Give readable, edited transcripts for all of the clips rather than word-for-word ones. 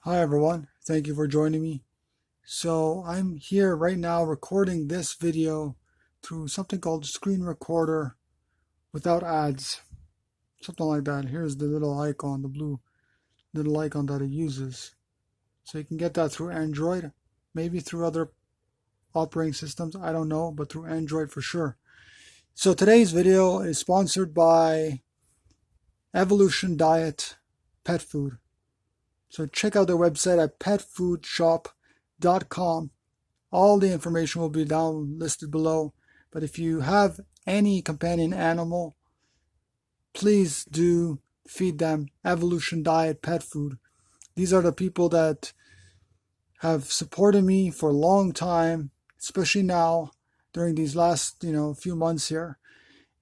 Hi everyone, thank you for joining me. So I'm here right now recording this video through something called Screen Recorder without ads, something like that. Here's the little icon, the blue little icon that it uses. So you can get that through Android, maybe through other operating systems, I don't know, but through Android for sure. So today's video is sponsored by Evolution Diet Pet Food. So check out their website at petfoodshop.com. All the information will be down listed below. But if you have any companion animal, please do feed them Evolution Diet Pet Food. These are the people that have supported me for a long time, especially now during these last, few months here.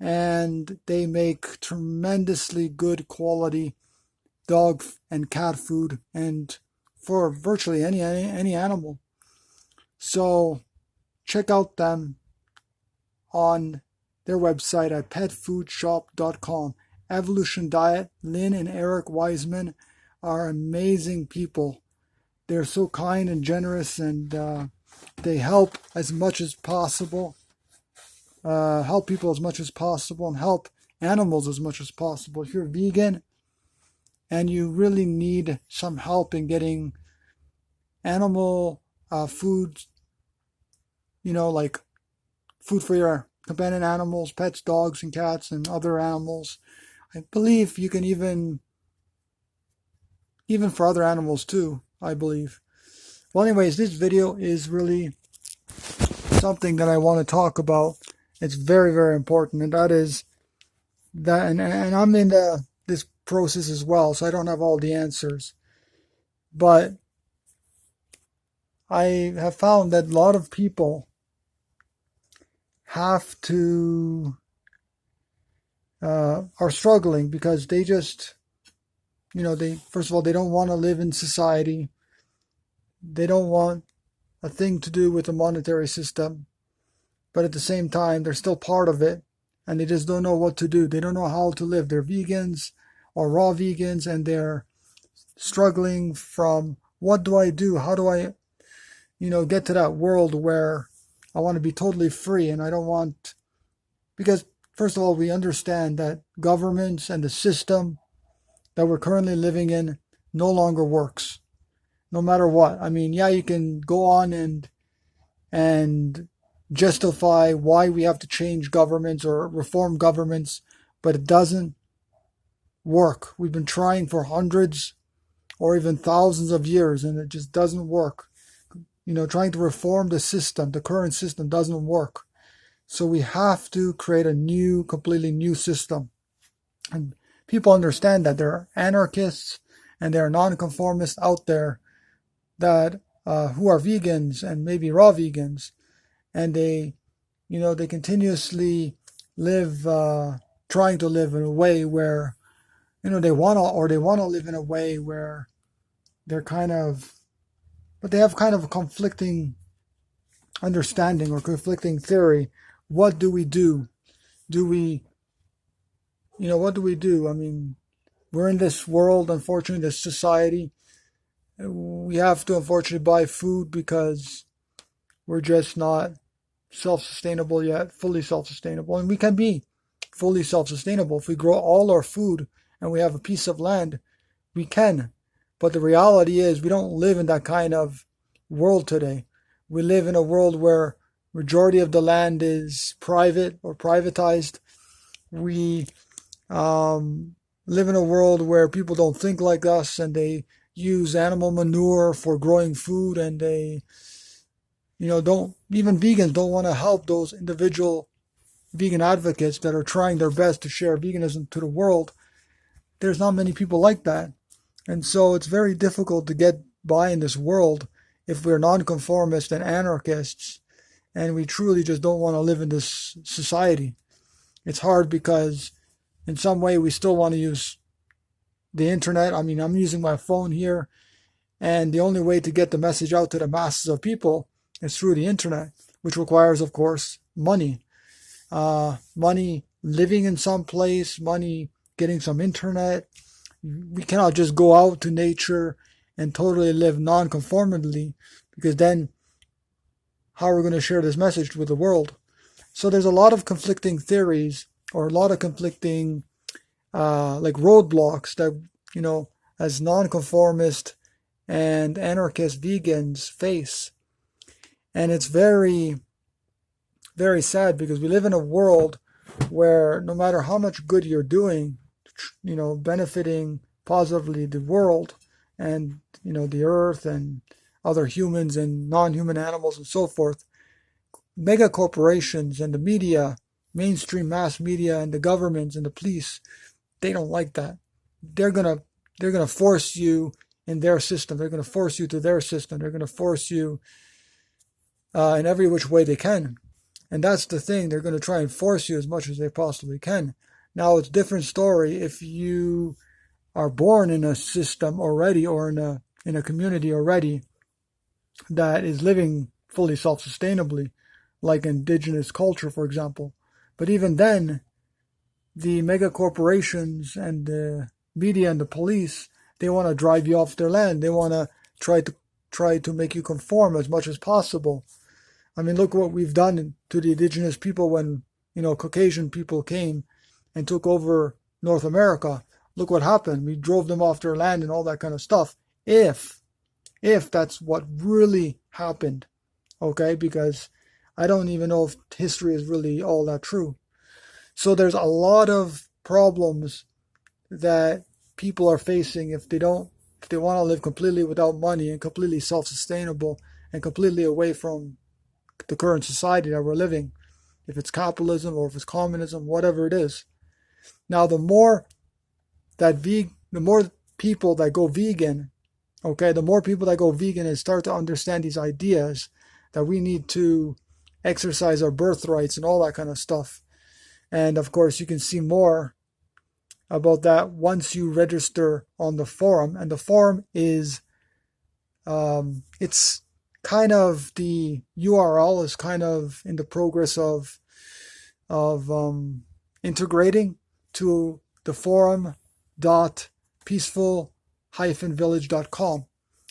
And they make tremendously good quality dog and cat food, and for virtually any animal. So check out them on their website at petfoodshop.com. Evolution Diet, Lynn and Eric Wiseman are amazing people. They're so kind and generous, and they help as much as possible, help people as much as possible, and help animals as much as possible. If you're vegan and you really need some help in getting animal food, like food for your companion animals, pets, dogs and cats and other animals. I believe you can even for other animals too, I believe. Well, anyways, this video is really something that I want to talk about. It's very, very important, and that is that, and I'm in this process as well, so I don't have all the answers. But I have found that a lot of people have to are struggling because they just, they first of all, they don't want to live in society. They don't want a thing to do with the monetary system, but at the same time, they're still part of it, and they just don't know what to do. They don't know how to live. They're vegans or raw vegans, and they're struggling from what do I do? How do I, get to that world where I want to be totally free, and I don't want, because first of all, we understand that governments and the system that we're currently living in no longer works, no matter what. I mean, yeah, you can go on and justify why we have to change governments or reform governments, but it doesn't work. We've been trying for hundreds or even thousands of years, and it just doesn't work. Trying to reform the system, the current system, doesn't work. So we have to create a new, completely new system. And people understand that there are anarchists and there are nonconformists out there that who are vegans and maybe raw vegans, and they continuously live, trying to live in a way where, they want to live in a way where they're but they have kind of a conflicting understanding or conflicting theory. What do we do? What do we do? I mean, we're in this world, unfortunately, this society. We have to, unfortunately, buy food because we're just not self-sustainable yet, fully self-sustainable. And we can be fully self-sustainable if we grow all our food and we have a piece of land. We can. But the reality is we don't live in that kind of world today. We live in a world where majority of the land is private or privatized. We live in a world where people don't think like us, and they use animal manure for growing food, and they, don't, even vegans don't want to help those individual vegan advocates that are trying their best to share veganism to the world. There's not many people like that. And so it's very difficult to get by in this world if we're nonconformists and anarchists, and we truly just don't want to live in this society. It's hard because in some way we still want to use the internet. I mean, I'm using my phone here, and the only way to get the message out to the masses of people is through the internet, which requires, of course, money. Money living in some place, money getting some internet. We cannot just go out to nature and totally live non-conformingly, because then how are we going to share this message with the world? So there's a lot of conflicting theories, or a lot of conflicting like roadblocks that, as non-conformist and anarchist vegans face. And it's very, very sad, because we live in a world where no matter how much good you're doing, benefiting positively the world and, the earth and other humans and non-human animals and so forth, mega corporations and the media, mainstream mass media and the governments and the police, they don't like that. They're gonna force you in their system. They're gonna force you to their system. They're gonna force you in every which way they can. And that's the thing. They're gonna try and force you as much as they possibly can. Now, it's a different story if you are born in a system already, or in a community already that is living fully self-sustainably, like indigenous culture, for example. But even then, the mega corporations and the media and the police, they want to drive you off their land. They want to try to make you conform as much as possible. I mean, look what we've done to the indigenous people when, Caucasian people came and took over North America. Look what happened. We drove them off their land and all that kind of stuff. If that's what really happened, okay? Because I don't even know if history is really all that true. So there's a lot of problems that people are facing if they want to live completely without money and completely self-sustainable and completely away from the current society that we're living, if it's capitalism or if it's communism, whatever it is. Now, the more people that go vegan, okay, the more people that go vegan and start to understand these ideas that we need to exercise our birthrights and all that kind of stuff. And of course, you can see more about that once you register on the forum. And the forum is, it's kind of, the URL is kind of in the progress of integrating to the forum.peaceful-village.com.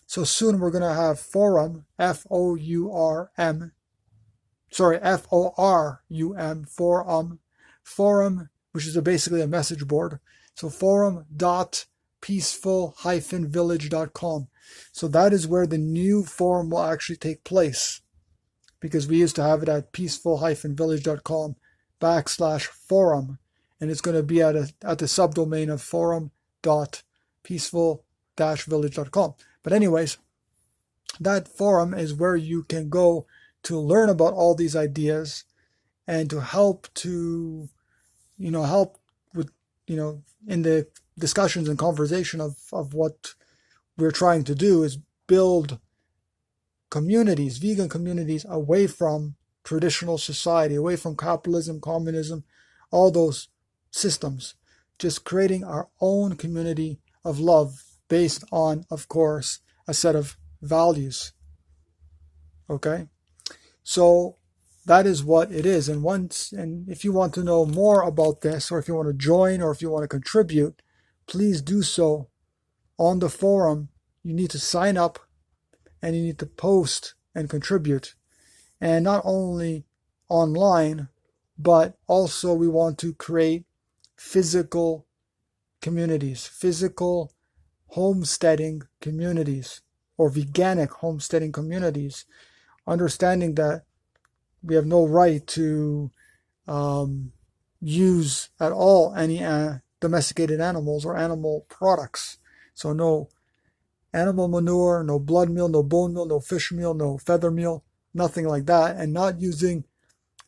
So soon we're going to have forum, F-O-R-U-M, forum, which is basically a message board. So forum.peaceful-village.com. So that is where the new forum will actually take place, because we used to have it at peaceful-village.com/forum, and it's going to be at the subdomain of forum.peaceful-village.com. But anyways, that forum is where you can go to learn about all these ideas and to help with, in the discussions and conversation of what we're trying to do is build communities, vegan communities, away from traditional society, away from capitalism, communism, all those systems. Just creating our own community of love based on, of course, a set of values. Okay? So that is what it is. And if you want to know more about this, or if you want to join, or if you want to contribute, please do so on the forum. You need to sign up and you need to post and contribute. And not only online, but also we want to create physical communities, physical homesteading communities, or veganic homesteading communities, understanding that we have no right to use at all any domesticated animals or animal products. So no animal manure, no blood meal, no bone meal, no fish meal, no feather meal, nothing like that. And not using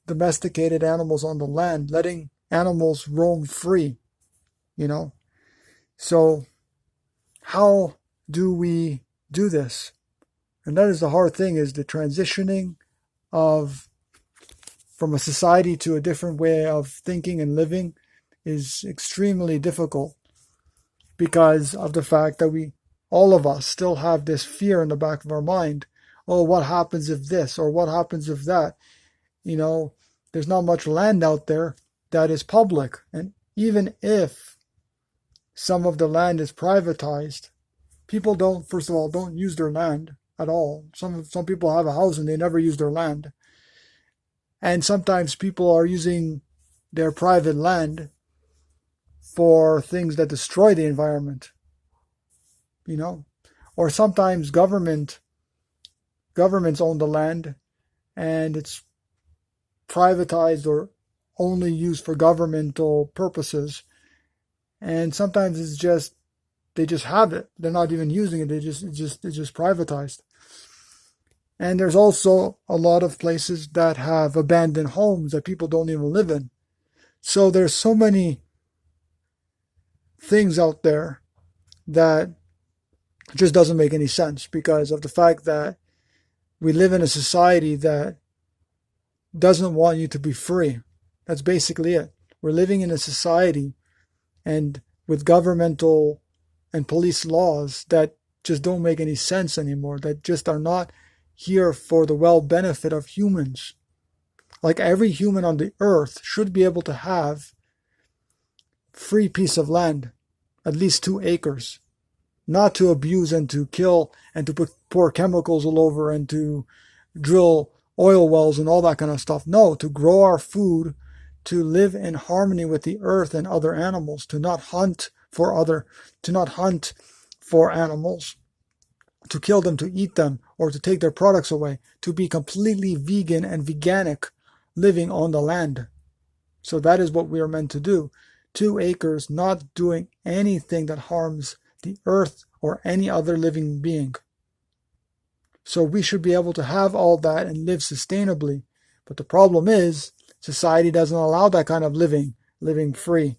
domesticated animals on the land, letting animals roam free, So how do we do this? And that is the hard thing, is the transitioning from a society to a different way of thinking and living is extremely difficult, because of the fact that all of us still have this fear in the back of our mind. Oh, what happens if this, or what happens if that? There's not much land out there that is public. And even if some of the land is privatized, People don't, first of all, don't use their land at all. Some people have a house and they never use their land. And sometimes people are using their private land for things that destroy the environment, you know. Or sometimes governments own the land and it's privatized or only used for governmental purposes. And sometimes it's just they just have it. They're not even using it. It's just privatized. And there's also a lot of places that have abandoned homes that people don't even live in. So there's so many things out there that just doesn't make any sense because of the fact that we live in a society that doesn't want you to be free. That's basically it. We're living in a society and with governmental and police laws that just don't make any sense anymore, that just are not here for the well benefit of humans. Like every human on the earth should be able to have free piece of land, at least 2 acres, not to abuse and to kill and to pour chemicals all over and to drill oil wells and all that kind of stuff. No, to grow our food, to live in harmony with the earth and other animals, to not hunt for animals, to kill them, to eat them, or to take their products away, to be completely vegan and veganic living on the land. So that is what we are meant to do. 2 acres, not doing anything that harms the earth or any other living being. So we should be able to have all that and live sustainably. But the problem is, society doesn't allow that kind of living free.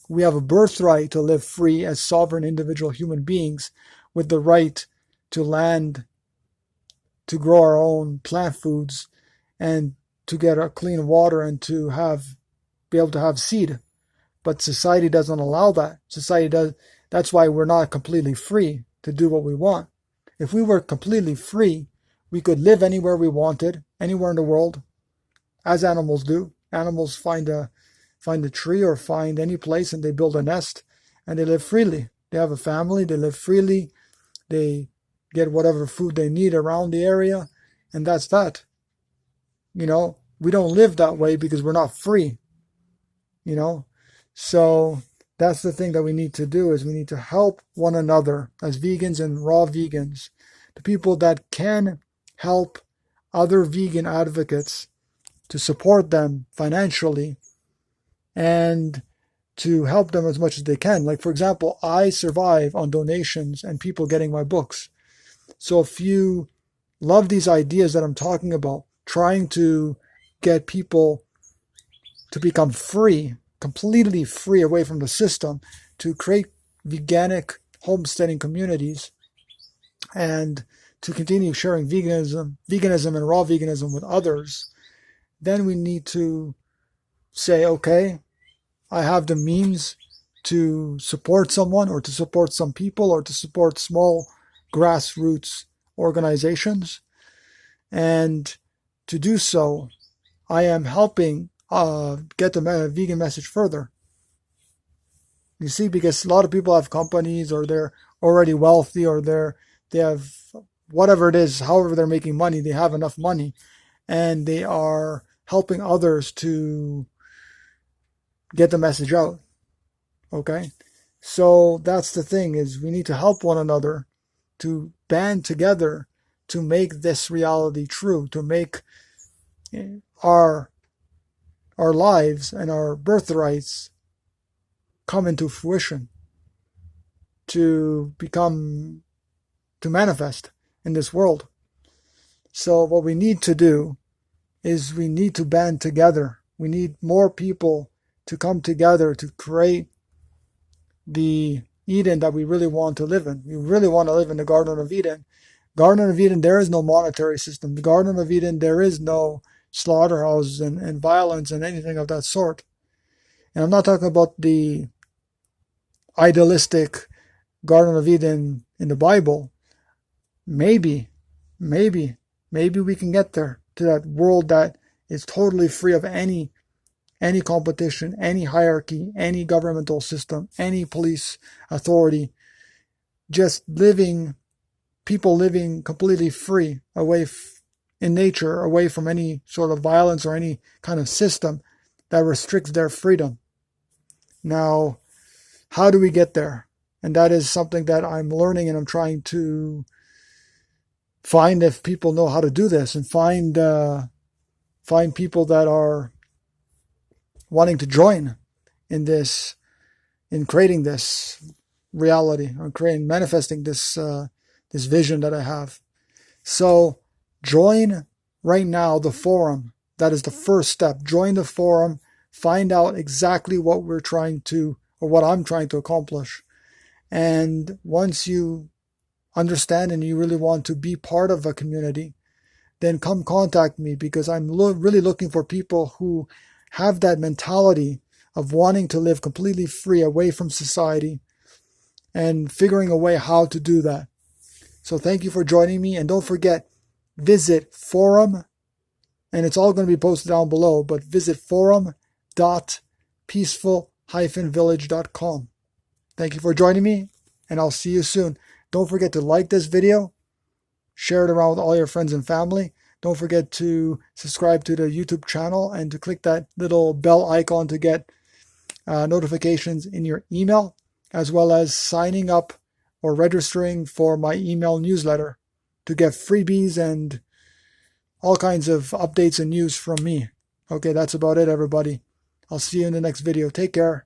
We have a birthright to live free as sovereign individual human beings with the right to land, to grow our own plant foods, and to get a clean water and to be able to have seed. But society doesn't allow that. That's why we're not completely free to do what we want. If we were completely free, we could live anywhere we wanted, anywhere in the world, as animals do. Animals find a tree or find any place and they build a nest and they live freely. They have a family, they live freely, they get whatever food they need around the area, and that's that. We don't live that way because we're not free, So that's the thing that we need to do, is we need to help one another as vegans and raw vegans, the people that can help other vegan advocates, to support them financially and to help them as much as they can. Like, for example, I survive on donations and people getting my books. So if you love these ideas that I'm talking about, trying to get people to become free, completely free away from the system, to create veganic homesteading communities and to continue sharing veganism and raw veganism with others, then we need to say, okay, I have the means to support someone or to support some people or to support small grassroots organizations. And to do so, I am helping get the vegan message further. You see, because a lot of people have companies or they're already wealthy or they have whatever it is, however they're making money, they have enough money and they are helping others to get the message out. Okay? So that's the thing, is we need to help one another, to band together to make this reality true, to make our lives and our birthrights come into fruition, to manifest in this world. So what we need to do is we need to band together. We need more people to come together to create the Eden that we really want to live in. We really want to live in the Garden of Eden. Garden of Eden, there is no monetary system. The Garden of Eden, there is no slaughterhouses and violence and anything of that sort. And I'm not talking about the idealistic Garden of Eden in the Bible. Maybe we can get there, to that world that is totally free of any competition, any hierarchy, any governmental system, any police authority, just people living completely free, in nature, away from any sort of violence or any kind of system that restricts their freedom. Now, how do we get there? And that is something that I'm learning, and I'm trying to find if people know how to do this, and find people that are wanting to join in this, in creating this reality, or manifesting this this vision that I have. So join right now the forum. That is the first step. Join the forum. Find out exactly what we're trying to, or what I'm trying to accomplish. And once you understand and you really want to be part of a community, then come contact me, because I'm really looking for people who have that mentality of wanting to live completely free, away from society, and figuring a way how to do that. So thank you for joining me, and don't forget, visit forum, and it's all going to be posted down below, but visit forum.peaceful-village.com. Thank you for joining me, and I'll see you soon. Don't forget to like this video, share it around with all your friends and family. Don't forget to subscribe to the YouTube channel and to click that little bell icon to get notifications in your email, as well as signing up or registering for my email newsletter to get freebies and all kinds of updates and news from me. Okay, that's about it, everybody. I'll see you in the next video. Take care.